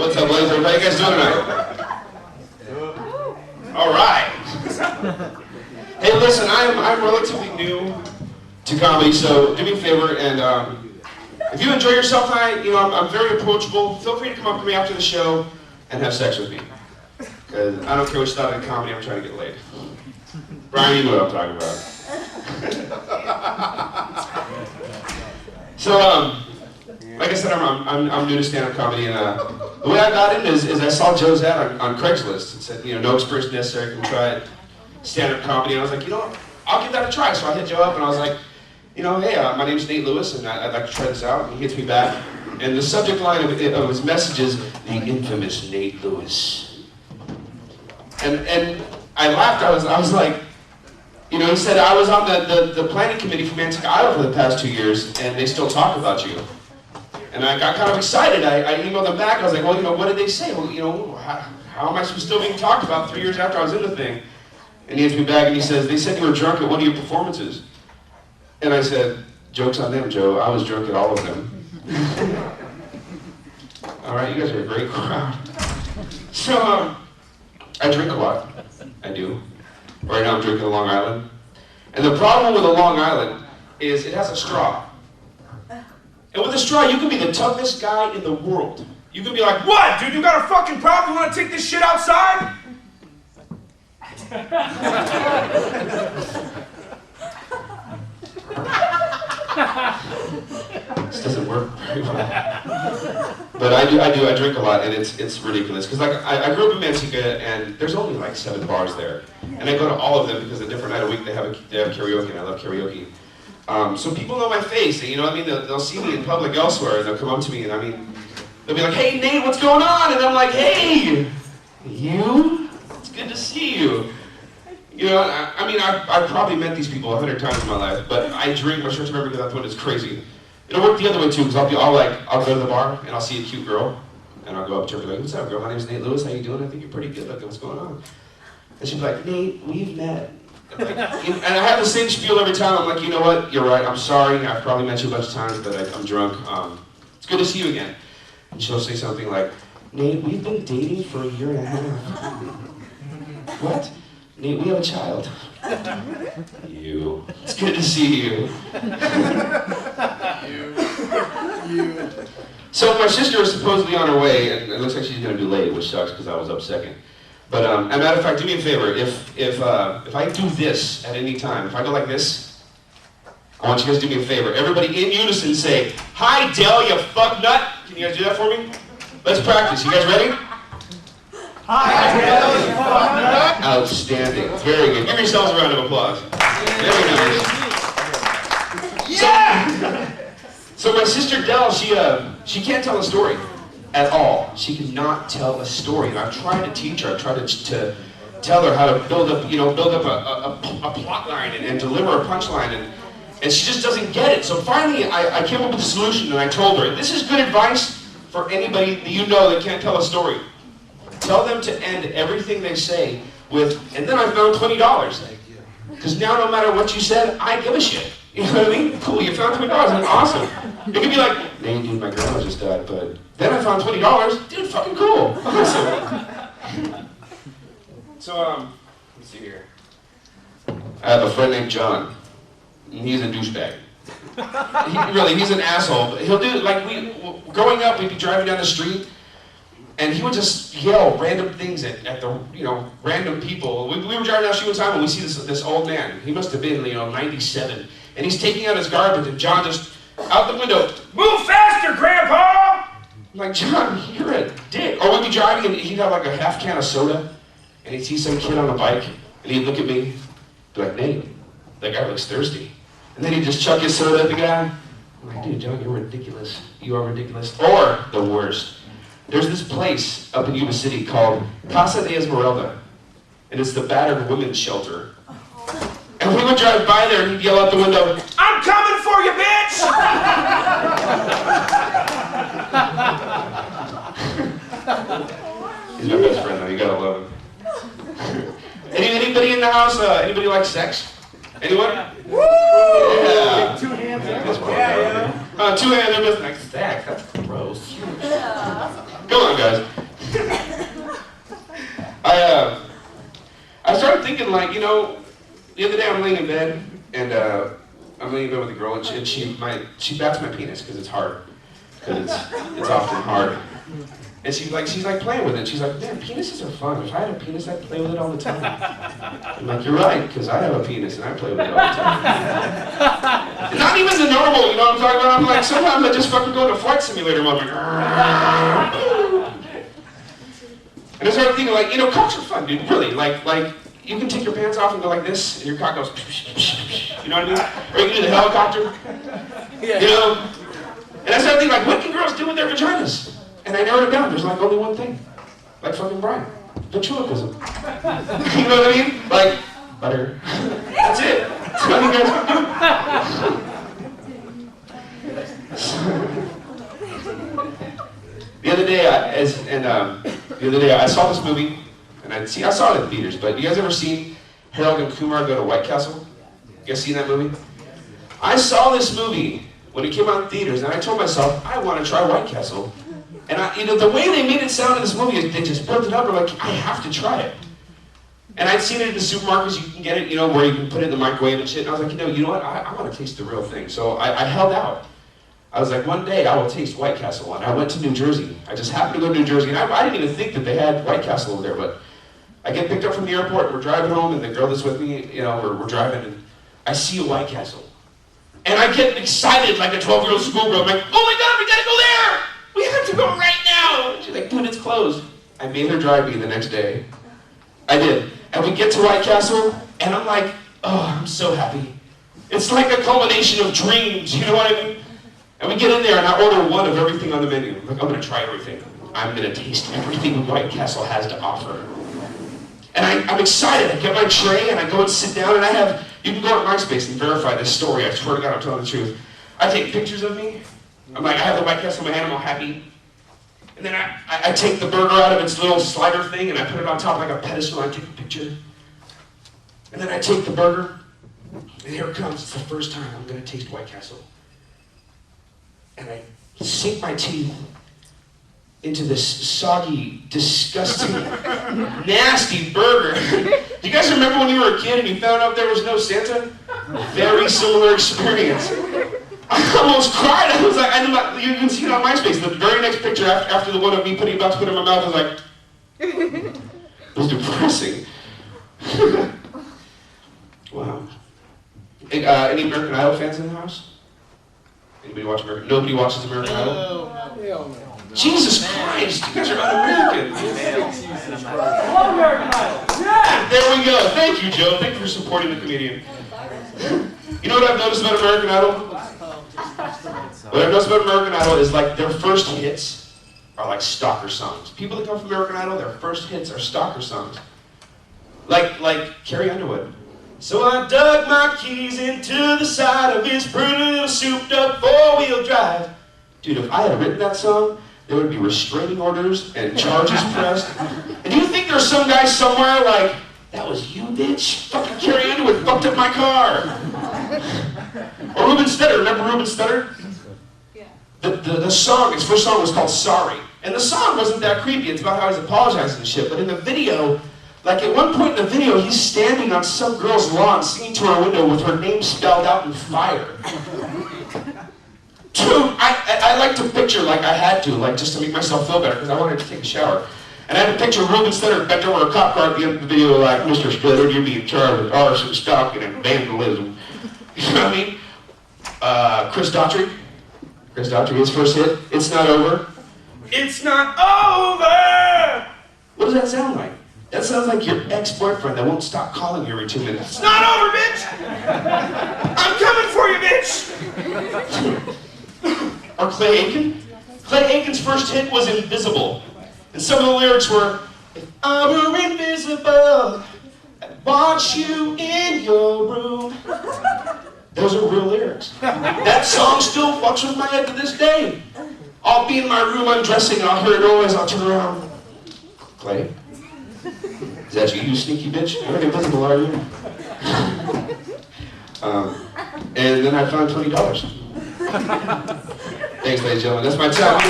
What's up, Lathrop? How you guys doing tonight? All right. Hey, listen, I'm relatively new to comedy, so do me a favor and if you enjoy yourself tonight, I'm very approachable. Feel free to come up to me after the show and have sex with me. Because I don't care what you thought of comedy, I'm trying to get laid. Brian, you know what I'm talking about. So, like I said, I'm new to stand-up comedy, and the way I got in is I saw Joe's ad on Craigslist. It said, no experience necessary, come try it, stand-up comedy, and I was like, I'll give that a try. So I hit Joe up, and I was like, hey, my name's Nate Lewis, and I'd like to try this out. And he hits me back, and the subject line of his message is, the infamous Nate Lewis. And I laughed, I was like, he said, I was on the planning committee for Manteca, Iowa for the past 2 years, and they still talk about you. And I got kind of excited. I emailed them back. I was like, well, what did they say? Well, how am I still being talked about 3 years after I was in the thing? And he hits me back and he says, they said you were drunk at one of your performances. And I said, joke's on them, Joe. I was drunk at all of them. All right, you guys are a great crowd. So, I drink a lot. I do. Right now I'm drinking a Long Island. And the problem with a Long Island is it has a straw. And with a straw, you can be the toughest guy in the world. You can be like, what, dude, you got a fucking problem? You want to take this shit outside? This doesn't work very well. But I drink a lot, and it's ridiculous. Because like I grew up in Manteca, and there's only like 7 bars there. And I go to all of them because a different night a week they have karaoke, and I love karaoke. So people know my face, and they'll see me in public elsewhere, and they'll come up to me, and they'll be like, hey Nate, what's going on? And I'm like, hey, you? It's good to see you. I've probably met these people 100 times in my life, but I drink my short-term memory because I thought it's crazy. It'll work the other way too, because I'll go to the bar, and I'll see a cute girl, and I'll go up to her and be like, what's up, girl? My name's Nate Lewis, how you doing? I think you're pretty good looking, what's going on? And she'll be like, Nate, we've met. And I have the same spiel every time. I'm like, you know what? You're right. I'm sorry. I've probably met you a bunch of times, but I'm drunk. It's good to see you again. And she'll say something like, Nate, we've been dating for 1.5 years. What? Nate, we have a child. You. It's good to see you. You. So my sister is supposedly on her way, and it looks like she's going to be late, which sucks because I was up second. But as a matter of fact, do me a favor. If I do this at any time, if I go like this, I want you guys to do me a favor. Everybody in unison say, hi Dell, you fuck nut. Can you guys do that for me? Let's practice. You guys ready? Hi Dell, you fuck nut. Outstanding. Very good. Give yourselves a round of applause. Very nice. Yeah! So my sister Dell, she can't tell a story. At all. She cannot tell a story. And I've tried to teach her, I've tried to tell her how to build up a plot line and deliver a punchline, and she just doesn't get it. So finally, I came up with a solution, and I told her, this is good advice for anybody that you know that can't tell a story. Tell them to end everything they say with, and then I found $20. Because now no matter what you said, I give a shit. You know what I mean? Cool, you found $20, that's awesome. It could be like, hey dude, my grandma just died, but then I found $20. Dude, fucking cool. Awesome. So, let's see here. I have a friend named John. He's a douchebag. He's an asshole. He'll do, growing up, we'd be driving down the street, and he would just yell random things at the, random people. We were driving down the street one time, and we see this old man. He must have been, 97. And he's taking out his garbage, and John just, out the window, move faster, Grandpa! I'm like, John, you're a dick. Or we'd be driving, and he'd have like a half can of soda, and he'd see some kid on a bike, and he'd look at me, be like, Nate, that guy looks thirsty. And then he'd just chuck his soda at the guy. I'm like, dude, John, you're ridiculous. You are ridiculous. Or, the worst, there's this place up in Yuba City called Casa de Esmeralda, and it's the battered women's shelter. And we would drive by there, and he'd yell out the window, I'm coming for you, bitch! He's my best friend, though. You gotta love him. Anybody in the house? Anybody like sex? Anyone? Woo! Yeah. 2 hands up. Yeah. 2 hands up. Like sex. That's gross. Come on, guys. I started thinking, like, you know, the other day I'm laying in bed, and I'm laying in bed with a girl, and she bats my penis because it's hard, because it's often hard. And she's like playing with it. She's like, man, penises are fun. If I had a penis, I'd play with it all the time. I'm like, you're right, because I have a penis and I play with it all the time. Not even the normal, you know what I'm talking about? I'm like, sometimes I just fucking go to Flight Simulator mode. And I started thinking, like, you know, cocks are fun, dude. Really, like you can take your pants off and go like this, and your cock goes, you know what I mean? Or you can do the helicopter, you know? And I started thinking, like, what can girls do with their vaginas? And I narrowed it down. There's like only one thing. Like fucking Brian. Ventriloquism. You know what I mean? Like, butter. That's it. That's what you guys can do. The other day, I saw this movie, and I saw it in theaters, but you guys ever seen Harold and Kumar go to White Castle? You guys seen that movie? I saw this movie when it came out in theaters, and I told myself, I want to try White Castle. And you know, the way they made it sound in this movie is they just built it up, or like, I have to try it. And I'd seen it in the supermarkets, you can get it, you know, where you can put it in the microwave and shit. And I was like, you know what, I want to taste the real thing. So I held out. I was like, one day I will taste White Castle. And I went to New Jersey. I just happened to go to New Jersey, and I didn't even think that they had White Castle over there, but I get picked up from the airport, and we're driving home, and the girl that's with me, you know, we're driving, and I see a White Castle. And I get excited like a 12-year-old schoolgirl. I'm like, oh my God, we gotta go there! We have to go right now! She's like, dude, it's closed. I made her drive me the next day. I did. And we get to White Castle, and I'm like, oh, I'm so happy. It's like a culmination of dreams, you know what I mean? And we get in there, and I order one of everything on the menu. I'm like, I'm gonna try everything. I'm gonna taste everything White Castle has to offer. And I'm excited. I get my tray, and I go and sit down, and you can go on MySpace and verify this story. I swear to God, I'm telling the truth. I take pictures of me. I'm like, I have the White Castle in my hand, I'm all happy. And then I take the burger out of its little slider thing, and I put it on top like a pedestal, and I take a picture. And then I take the burger, and here it comes. It's the first time I'm gonna taste White Castle. And I sink my teeth into this soggy, disgusting, nasty burger. Do you guys remember when you were a kid and you found out there was no Santa? Very similar experience. I almost cried. I was like, you can see it on MySpace. The very next picture after the one of me about to put it in my mouth, I was like, it was depressing. Wow. Any American Idol fans in the house? Anybody watch American? Nobody watches American Idol? No. Jesus Christ, you guys are un-American. Yeah. There we go. Thank you, Joe. Thank you for supporting the comedian. You know what I've noticed about American Idol? What I've noticed about American Idol is like their first hits are like stalker songs. People that come from American Idol, their first hits are stalker songs. Like Carrie Underwood. So I dug my keys into the side of his pretty little souped up four-wheel drive. Dude, if I had written that song, there would be restraining orders and charges pressed. And do you think there's some guy somewhere like, that was you, bitch? Fucking Carrie Underwood fucked up my car. Or Ruben Studdard, remember Ruben Studdard? Yeah. The song, his first song was called Sorry. And the song wasn't that creepy, it's about how he's apologizing and shit. But in the video, like at one point in the video, he's standing on some girl's lawn singing to her window with her name spelled out in fire. Dude, I like to picture, like I had to, like just to make myself feel better, because I wanted to take a shower. And I had to picture Ruben Studdard bent over a cop car at the end of the video like, Mr. Studdard, you're being charged with arson, stalking, and vandalism. You know what I mean? Chris Daughtry, his first hit, It's Not Over. It's not over! What does that sound like? That sounds like your ex-boyfriend that won't stop calling you every 2 minutes. It's not over, bitch! I'm coming for you, bitch! Or Clay Aiken. Clay Aiken's first hit was Invisible. And some of the lyrics were, if I were invisible, I'd watch you in your room. Those are real lyrics. That song still fucks with my head to this day. I'll be in my room undressing and I'll hear it always, I'll turn around. Clay? Is that you sneaky bitch? You're not invisible, are you? And then I found $20. Thanks, ladies and gentlemen. That's my time.